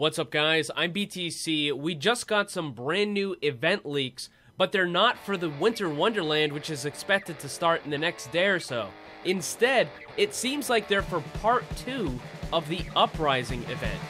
What's up, guys? I'm BTC. We just got some brand new event leaks, but they're not for the Winter Wonderland, which is expected to start in the next day or so. Instead, it seems like they're for part 2 of the Uprising event.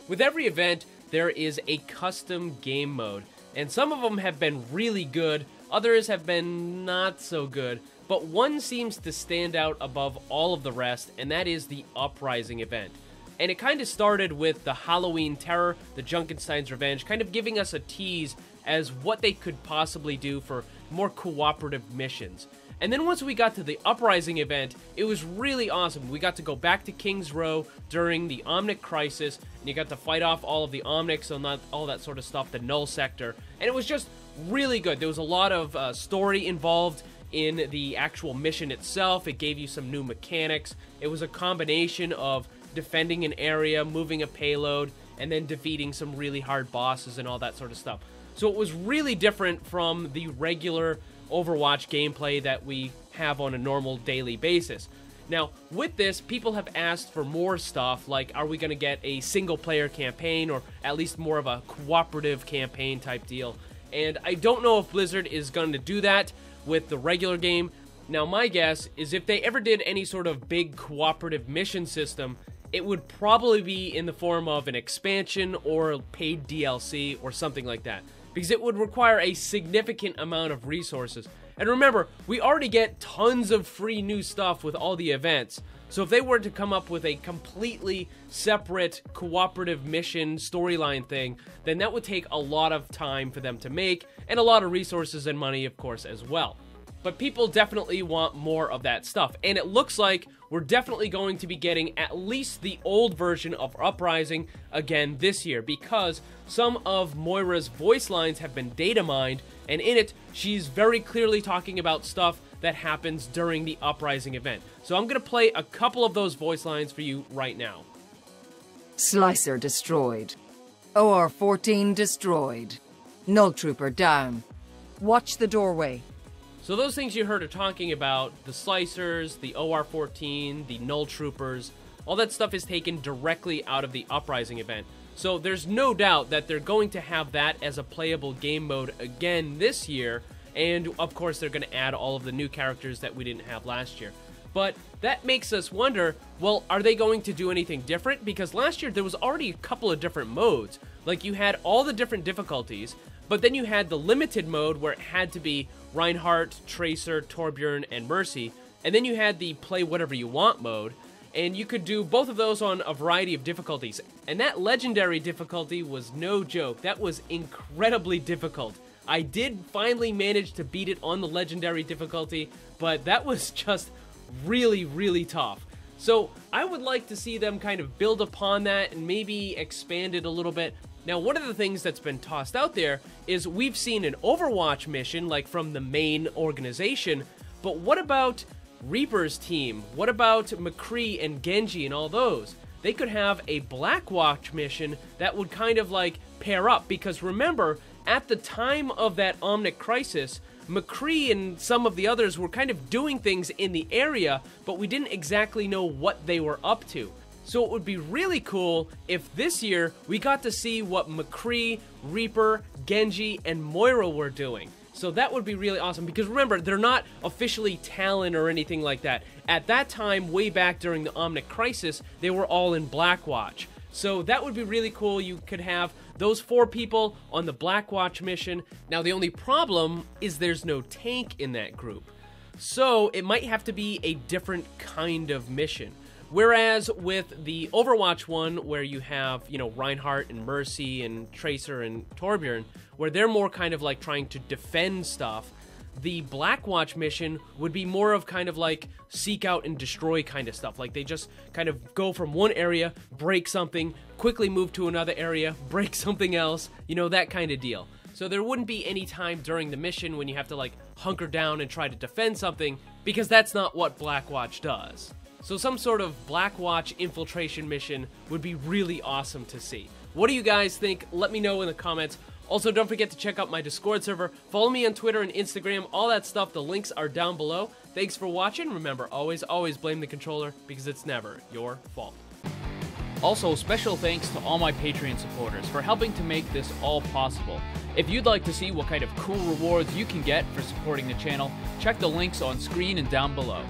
With every event, there is a custom game mode, and some of them have been really good, others have been not so good, but one seems to stand out above all of the rest, and that is the Uprising event. And it kind of started with the Halloween Terror, the Junkenstein's Revenge, kind of giving us a tease as what they could possibly do for more cooperative missions. And then once we got to the Uprising event, it was really awesome. We got to go back to King's Row during the Omnic Crisis, and you got to fight off all of the Omnics and all that sort of stuff, the Null Sector, and it was just really good. There was a lot of story involved in the actual mission itself. It gave you some new mechanics. It was a combination of defending an area, moving a payload, and then defeating some really hard bosses and all that sort of stuff. So it was really different from the regular Overwatch gameplay that we have on a normal daily basis. Now, with this, people have asked for more stuff, like are we going to get a single-player campaign, or at least more of a cooperative campaign type deal. And I don't know if Blizzard is going to do that with the regular game. Now, my guess is if they ever did any sort of big cooperative mission system, it would probably be in the form of an expansion or paid DLC or something like that, because it would require a significant amount of resources. And remember, we already get tons of free new stuff with all the events, so if they were to come up with a completely separate cooperative mission storyline thing, then that would take a lot of time for them to make, and a lot of resources and money, of course, as well. But people definitely want more of that stuff, and it looks like we're definitely going to be getting at least the old version of Uprising again this year, because some of Moira's voice lines have been data mined, and in it, she's very clearly talking about stuff that happens during the Uprising event. So I'm going to play a couple of those voice lines for you right now. Slicer destroyed. OR-14 destroyed. Null Trooper down. Watch the doorway. So those things you heard are talking about, the Slicers, the OR-14, the Null Troopers, all that stuff is taken directly out of the Uprising event. So there's no doubt that they're going to have that as a playable game mode again this year, and of course they're going to add all of the new characters that we didn't have last year. But that makes us wonder, well, are they going to do anything different? Because last year there was already a couple of different modes. Like, you had all the different difficulties, but then you had the limited mode where it had to be Reinhardt, Tracer, Torbjorn, and Mercy, and then you had the play whatever you want mode, and you could do both of those on a variety of difficulties. And that legendary difficulty was no joke. That was incredibly difficult. I did finally manage to beat it on the legendary difficulty, but that was just really, really tough. So I would like to see them kind of build upon that and maybe expand it a little bit. Now, one of the things that's been tossed out there is we've seen an Overwatch mission, like from the main organization, but what about Reaper's team? What about McCree and Genji and all those? They could have a Blackwatch mission that would kind of like pair up, because remember, at the time of that Omnic Crisis, McCree and some of the others were kind of doing things in the area, but we didn't exactly know what they were up to. So it would be really cool if this year we got to see what McCree, Reaper, Genji, and Moira were doing. So that would be really awesome, because remember, they're not officially Talon or anything like that. At that time, way back during the Omnic Crisis, they were all in Blackwatch. So that would be really cool. You could have those 4 people on the Blackwatch mission. Now, the only problem is there's no tank in that group. So it might have to be a different kind of mission. Whereas with the Overwatch one, where you have, you know, Reinhardt and Mercy and Tracer and Torbjorn, where they're more kind of like trying to defend stuff, the Blackwatch mission would be more of kind of like seek out and destroy kind of stuff. Like, they just kind of go from one area, break something, quickly move to another area, break something else, you know, that kind of deal. So there wouldn't be any time during the mission when you have to like hunker down and try to defend something, because that's not what Blackwatch does. So some sort of Blackwatch infiltration mission would be really awesome to see. What do you guys think? Let me know in the comments. Also, don't forget to check out my Discord server. Follow me on Twitter and Instagram, all that stuff. The links are down below. Thanks for watching. Remember, always blame the controller because it's never your fault. Also, special thanks to all my Patreon supporters for helping to make this all possible. If you'd like to see what kind of cool rewards you can get for supporting the channel, check the links on screen and down below.